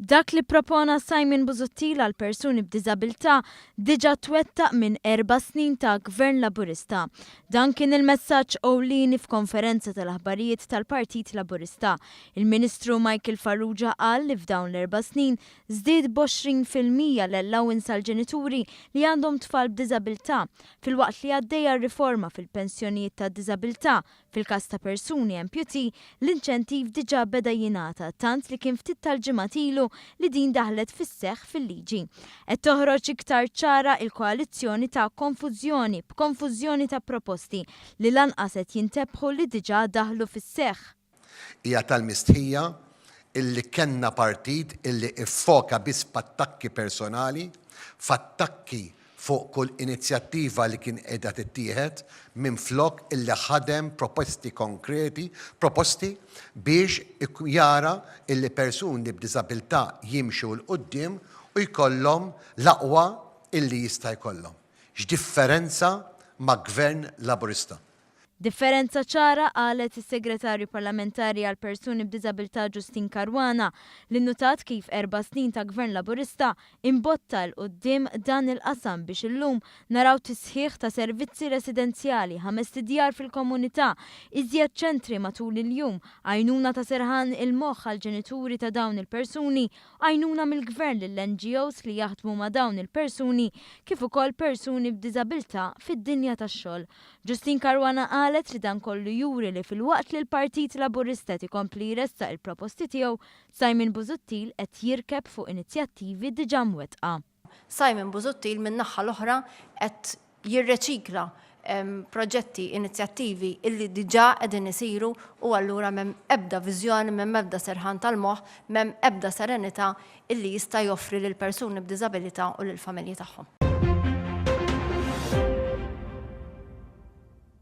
Dak li propona Busuttil għal persuni b'diżabilità diġà twettaq minn 4 snin ta' Gvern Laburista. Dan kien il-messaġġ ewlieni f'konferenza tal-aħbarijiet tal-Partit Laburista. Il-Ministru Michael Farrugia qal li f'dawn l-4 snin żdied b'20% l-allowance għall-ġenituri li għandhom tfal b'diżabilità, filwaqt li għaddejja riforma fil-pensjonijiet ta' diżabilità. Fil-każ ta' persuni amputee, l-inċentiv diġà beda jingħata tant li kien ftit tal-ġimgħat ilu li din daħlet fis-seħħ fil-liġi. Qed toħroġ iktar ċara l-koalizzjoni ta' konfużjoni b'konfużjoni ta' proposti li lanqas qed jintebħu li diġà daħlu fis-seħħ. Hija tal-mistħija illi kellna partit illi iffoka biss f'attakki personali, f'attakki fuq kull inizjattiva li kien qiegħda tittieħed minflok illi ħadem proposti konkreti, proposti biex jara illi persuni b'diżabilità jimxu l-qudiem u jkollhom l-aqwa illi jista' jkollhom. X'differenza ma' Gvern Laburista? Differenza ċara qalet is-Segretarju Parlamentari għal persuni b'diżabilità Ġustin Karwana li nnutat kif 4 snin ta' Gvern Laburista imbotta l qudiem dan il-qasam biex illum naraw tisħiħ ta' servizzi residenzjali, 5 djar fil-komunità, iżjed ċentri matul il-jum, għajnuna ta' serħan il-moħħ għal ġenituri ta' dawn il-persuni, għajnuna mill-Gvern lill-NGOs li jaħdmu ma' dawn il-persuni kif ukoll persuni b'diżabilità fid-dinja tax-xogħol. Ġustin Karwana qalet li dan kollu juri li fil-waqt li l-Partit Laburista tikompli jressaq il-proposti tiegħu, Busuttil qed jirkeb fuq inizjattivi diġà mwettqa. Busuttil min-naħa l-oħra qed jirreċikla proġetti, inizjattivi illi diġà qegħdin isiru u allura m'hemm ebda viżjoni, m'hemm ebda serħan tal-moħħ, m'hemm ebda serenità illi jista' joffri lil persuni b'diżabilità u lill-familji tagħhom.